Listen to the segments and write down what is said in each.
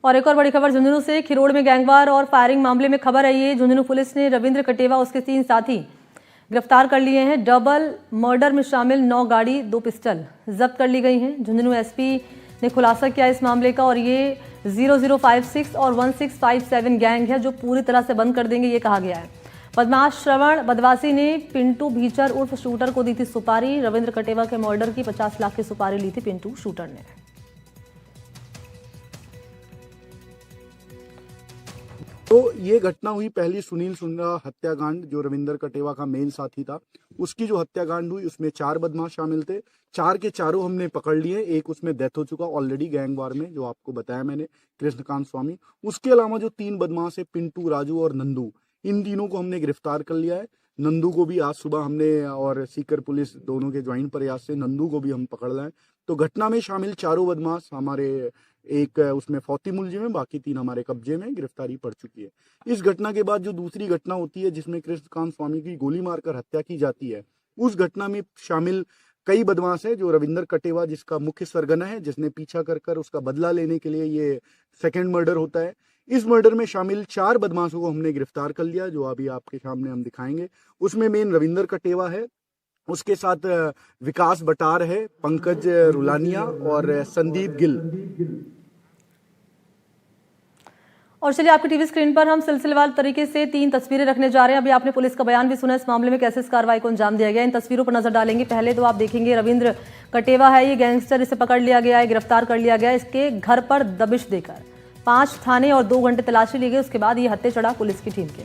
और एक और बड़ी खबर झुंझुनू से। खिरोड़ में गैंगवार और फायरिंग मामले में खबर आई है। झुंझुनू पुलिस ने रविंद्र कटेवा उसके 3 साथी गिरफ्तार कर लिए हैं। डबल मर्डर में शामिल 9 गाड़ी 2 पिस्टल जब्त कर ली गई हैं। झुंझुनू एसपी ने खुलासा किया इस मामले का और ये 0056 और 1657 गैंग है जो पूरी तरह से बंद कर देंगे, ये कहा गया है। बदमाश श्रवण बदवासी ने पिंटू भीचर उर्फ शूटर को दी थी सुपारी। रविंद्र कटेवा के मर्डर की 50 लाख की सुपारी ली थी पिंटू शूटर ने। तो ये घटना हुई पहली सुनील सुंडा हत्याकांड, जो रविंद्र कटेवा का मेन साथी था, उसकी जो हत्याकांड हुई उसमें 4 बदमाश शामिल थे। 4 के चारों हमने पकड़ लिए। एक उसमें डेथ हो चुका ऑलरेडी गैंगवार में, जो आपको बताया मैंने, कृष्णकांत स्वामी। उसके अलावा जो 3 बदमाश है, पिंटू, राजू और नंदू, इन तीनों को हमने गिरफ्तार कर लिया है। नंदू को भी आज सुबह हमने और सीकर पुलिस दोनों के ज्वाइंट प्रयास से नंदू को भी हम पकड़ लाए। तो घटना में शामिल 4 बदमाश हमारे, एक उसमें फौती मुलजिम है, बाकी 3 हमारे कब्जे में, गिरफ्तारी पड़ चुकी है। इस घटना के बाद जो दूसरी घटना होती है जिसमें कृष्णकांत स्वामी की गोली मारकर हत्या की जाती है, उस घटना में शामिल कई बदमाश है। जो रविंद्र कटेवा जिसका मुख्य सरगना है, जिसने पीछा कर कर उसका बदला लेने के लिए ये सेकंड मर्डर होता है, इस मर्डर में शामिल 4 बदमाशों को हमने गिरफ्तार कर लिया, जो अभी आपके सामने हम दिखाएंगे। उसमें मेन रविंद्र कटेवा है, उसके साथ विकास बटार है, पंकज रुलानिया और संदीप गिल। और चलिए आपकी टीवी स्क्रीन पर हम सिलसिलेवार तरीके से 3 तस्वीरें रखने जा रहे हैं। अभी आपने पुलिस का बयान भी सुना इस मामले में कैसे इस कार्रवाई को अंजाम दिया गया। इन तस्वीरों पर नजर डालेंगे। पहले तो आप देखेंगे रविंद्र कटेवा है ये गैंगस्टर, इसे पकड़ लिया गया है, गिरफ्तार कर लिया गया है। इसके घर पर दबिश देकर 5 थाने और 2 घंटे तलाशी ली गई। उसके बाद ये हत्या चढ़ा पुलिस की टीम के।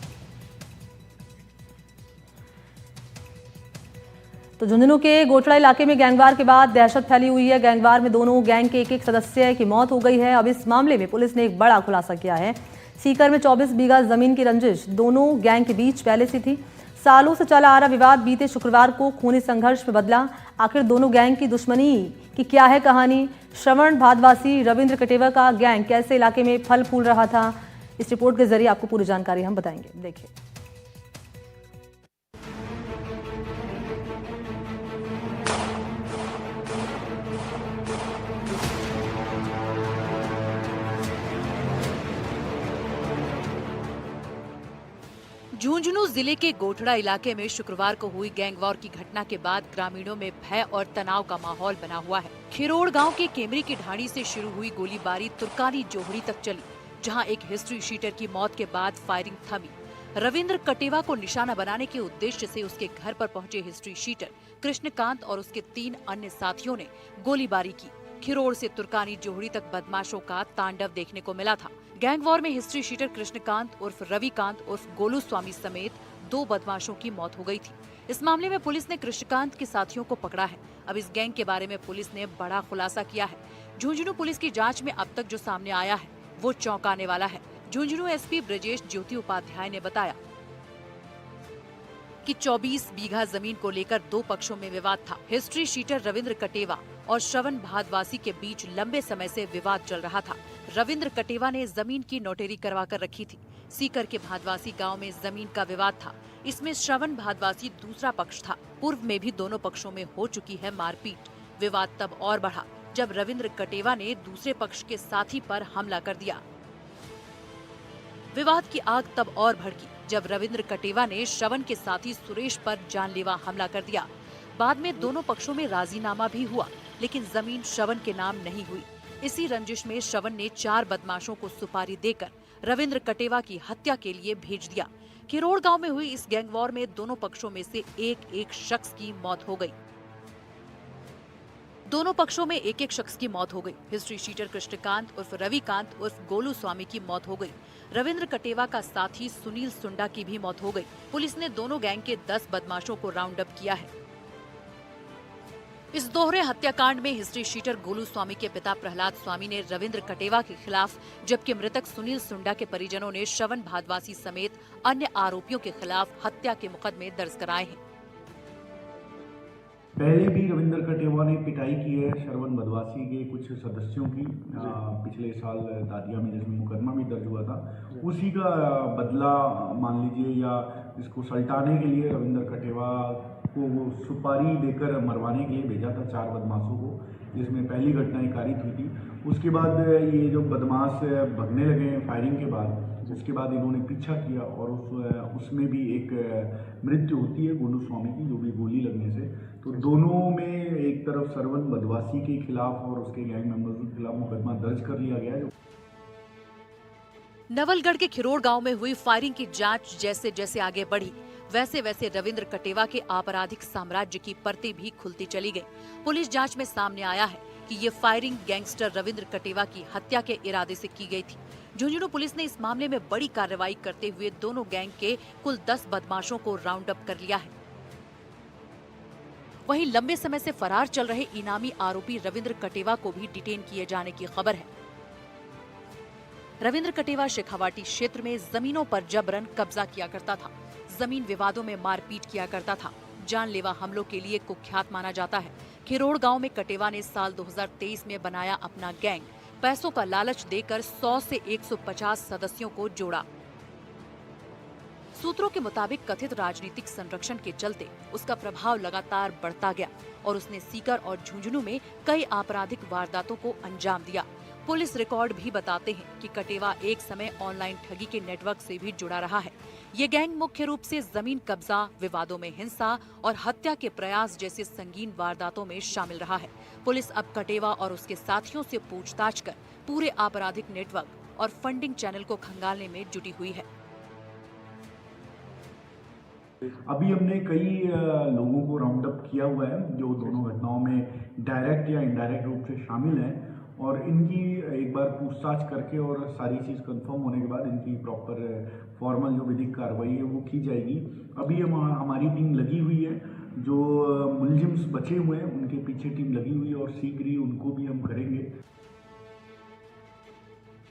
तो झुंझुनू के गोचड़ा इलाके में गैंगवार के बाद दहशत फैली हुई है। गैंगवार में दोनों गैंग के एक सदस्य की मौत हो गई है। अब इस मामले में पुलिस ने एक बड़ा खुलासा किया है। सीकर में 24 बीघा जमीन की रंजिश दोनों गैंग के बीच पहले से थी। सालों से चला आ रहा विवाद बीते शुक्रवार को खूनी संघर्ष में बदला। आखिर दोनों गैंग की दुश्मनी की क्या है कहानी? श्रवण भादवासी रविंद्र कटेवा का गैंग कैसे इलाके में फल फूल रहा था? इस रिपोर्ट के जरिए आपको पूरी जानकारी हम बताएंगे। देखिए। झुंझुनू जिले के गोठड़ा इलाके में शुक्रवार को हुई गैंगवॉर की घटना के बाद ग्रामीणों में भय और तनाव का माहौल बना हुआ है। खिरोड़ गांव के केमरी की ढाणी से शुरू हुई गोलीबारी तुर्कानी जोहड़ी तक चली, जहां एक हिस्ट्री शीटर की मौत के बाद फायरिंग थमी। रविंद्र कटेवा को निशाना बनाने के उद्देश्य से उसके घर पर पहुंचे हिस्ट्री शीटर कृष्णकांत और उसके 3 अन्य साथियों ने गोलीबारी की। खिरोड़ से तुर्कानी जोहड़ी तक बदमाशों का तांडव देखने को मिला था। गैंगवॉर में हिस्ट्री शीटर कृष्णकांत उर्फ रविकांत उर्फ गोलू स्वामी समेत 2 बदमाशों की मौत हो गई थी। इस मामले में पुलिस ने कृष्णकांत के साथियों को पकड़ा है। अब इस गैंग के बारे में पुलिस ने बड़ा खुलासा किया है। झुंझुनू पुलिस की जांच में अब तक जो सामने आया है वो चौंकाने वाला है। झुंझुनू एसपी ब्रजेश ज्योति उपाध्याय ने बताया कि 24 बीघा जमीन को लेकर 2 पक्षों में विवाद था। हिस्ट्री शीटर रविंद्र कटेवा और श्रवण भादवासी के बीच लंबे समय से विवाद चल रहा था। रविंद्र कटेवा ने जमीन की नोटरी करवा कर रखी थी। सीकर के भादवासी गांव में जमीन का विवाद था। इसमें श्रवण भादवासी दूसरा पक्ष था। पूर्व में भी दोनों पक्षों में हो चुकी है मारपीट। विवाद तब और बढ़ा जब रविंद्र कटेवा ने दूसरे पक्ष के साथी पर हमला कर दिया। विवाद की आग तब और भड़की जब रविंद्र कटेवा ने श्रवण के साथी सुरेश पर जानलेवा हमला कर दिया। बाद में दोनों पक्षों में राजीनामा भी हुआ, लेकिन जमीन श्रवण के नाम नहीं हुई। इसी रंजिश में श्रवण ने 4 बदमाशों को सुपारी देकर रविंद्र कटेवा की हत्या के लिए भेज दिया। खिरोड़ गांव में हुई इस गैंगवॉर में दोनों पक्षों में से एक शख्स की मौत हो गई। दोनों पक्षों में एक शख्स की मौत हो गई। हिस्ट्री शीटर कृष्णकांत उर्फ रविकांत उर्फ गोलू स्वामी की मौत हो गई। रविंद्र कटेवा का साथी सुनील सुंडा की भी मौत हो गई। पुलिस ने दोनों गैंग के 10 बदमाशों को राउंड अप किया है। इस दोहरे हत्याकांड में हिस्ट्री शीटर गोलू स्वामी के पिता प्रहलाद स्वामी ने रविंद्र कटेवा के खिलाफ, जबकि मृतक सुनील सुंडा के परिजनों ने श्रवण भादवासी समेत अन्य आरोपियों के खिलाफ हत्या के मुकदमे दर्ज कराए हैं। पहले भी रविंद्र कटेवा ने पिटाई की है श्रवण बदमाशी के कुछ सदस्यों की। पिछले साल दादिया में जिसमें मुकदमा भी दर्ज हुआ था, उसी का बदला मान लीजिए, या इसको सल्टाने के लिए रविंद्र कटेवा को वो सुपारी देकर मरवाने के लिए भेजा था 4 बदमाशों को, जिसमें पहली घटना एक कारित हुई थी। उसके बाद ये जो बदमाश भगने लगे फायरिंग के बाद, उसके बाद इन्होंने पीछा किया और उसमें भी एक मृत्यु होती है गोलू स्वामी की, जो भी गोली लगने से। तो दोनों में एक तरफ श्रवण बदमाशी के खिलाफ और उसके गैंग मेंबर्स के खिलाफ मुकदमा दर्ज कर लिया गया है। नवलगढ़ के खिरोड़ गांव में हुई फायरिंग की जांच जैसे जैसे आगे बढ़ी, वैसे वैसे रविंद्र कटेवा के आपराधिक साम्राज्य की परतें भी खुलती चली गई। पुलिस जांच में सामने आया है कि ये फायरिंग गैंगस्टर रविंद्र कटेवा की हत्या के इरादे से की गई थी। झुंझुनू पुलिस ने इस मामले में बड़ी कार्रवाई करते हुए दोनों गैंग के कुल 10 बदमाशों को राउंड अप कर लिया है। वहीं लंबे समय से फरार चल रहे इनामी आरोपी रविंद्र कटेवा को भी डिटेन किए जाने की खबर है। रविंद्र कटेवा शेखावाटी क्षेत्र में जमीनों पर जबरन कब्जा किया करता था, जमीन विवादों में मारपीट किया करता था, जानलेवा हमलों के लिए कुख्यात माना जाता है। खिरोड़ गांव में कटेवा ने साल 2023 में बनाया अपना गैंग, पैसों का लालच देकर 100 से 150 सदस्यों को जोड़ा। सूत्रों के मुताबिक कथित राजनीतिक संरक्षण के चलते उसका प्रभाव लगातार बढ़ता गया और उसने सीकर और झुंझुनू में कई आपराधिक वारदातों को अंजाम दिया। पुलिस रिकॉर्ड भी बताते हैं कि कटेवा एक समय ऑनलाइन ठगी के नेटवर्क से भी जुड़ा रहा है। ये गैंग मुख्य रूप से जमीन कब्जा, विवादों में हिंसा और हत्या के प्रयास जैसे संगीन वारदातों में शामिल रहा है। पुलिस अब कटेवा और उसके साथियों से पूछताछ कर पूरे आपराधिक नेटवर्क और फंडिंग चैनल को खंगालने में जुटी हुई है। अभी हमने कई लोगों को राउंड अप किया हुआ है जो दोनों घटनाओं में डायरेक्ट या इनडायरेक्ट रूप से शामिल हैं, और इनकी एक बार पूछताछ करके और सारी चीज़ कंफर्म होने के बाद इनकी प्रॉपर फॉर्मल जो विधिक कार्रवाई है वो की जाएगी। अभी हमारी टीम लगी हुई है, जो मुलजिम्स बचे हुए हैं उनके पीछे टीम लगी हुई है और शीघ्र ही उनको भी हम करेंगे।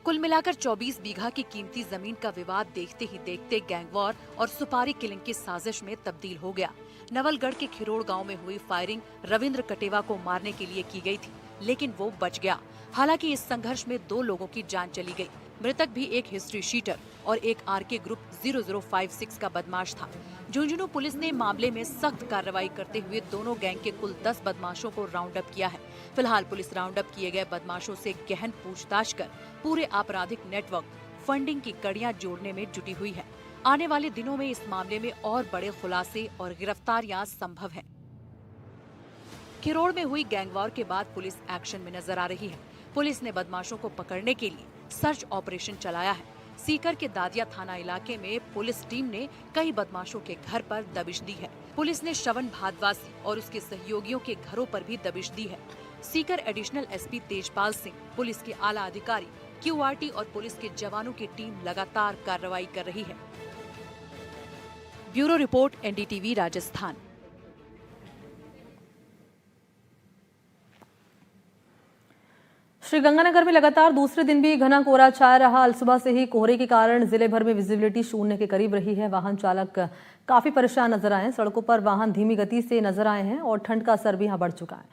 कुल मिलाकर 24 बीघा की कीमती जमीन का विवाद देखते ही देखते गैंगवॉर और सुपारी किलिंग की साजिश में तब्दील हो गया। नवलगढ़ के खिरोड़ गांव में हुई फायरिंग रविंद्र कटेवा को मारने के लिए की गई थी, लेकिन वो बच गया। हालांकि इस संघर्ष में 2 लोगों की जान चली गई। मृतक भी एक हिस्ट्री शीटर और एक आरके ग्रुप 0056 का बदमाश था। झुंझुनू पुलिस ने मामले में सख्त कार्रवाई करते हुए दोनों गैंग के कुल 10 बदमाशों को राउंड अप किया है। फिलहाल पुलिस राउंड अप किए गए बदमाशों से गहन पूछताछ कर पूरे आपराधिक नेटवर्क, फंडिंग की कड़ियां जोड़ने में जुटी हुई है। आने वाले दिनों में इस मामले में और बड़े खुलासे और गिरफ्तारियां संभव है। खिरोड़ में हुई गैंगवॉर के बाद पुलिस एक्शन में नजर आ रही है। पुलिस ने बदमाशों को पकड़ने के लिए सर्च ऑपरेशन चलाया है। सीकर के दादिया थाना इलाके में पुलिस टीम ने कई बदमाशों के घर पर दबिश दी है। पुलिस ने श्रवण भारद्वाज और उसके सहयोगियों के घरों पर भी दबिश दी है। Sikar additional SP Tejpal Singh, police के आला अधिकारी, क्यूआरटी और पुलिस के जवानों की टीम लगातार कार्रवाई कर रही है। Bureau report, NDTV Rajasthan. Sriganganagar में लगातार दूसरे दिन भी घना कोहरा छाया रहा। अल सुबह से ही कोहरे के कारण जिले भर में विजिबिलिटी शून्य के करीब रही है। वाहन चालक काफी परेशान नजर आए हैं। सड़कों पर वाहन धीमी गति से नजर आए हैं और ठंड का असर भी यहां बढ़ चुका है।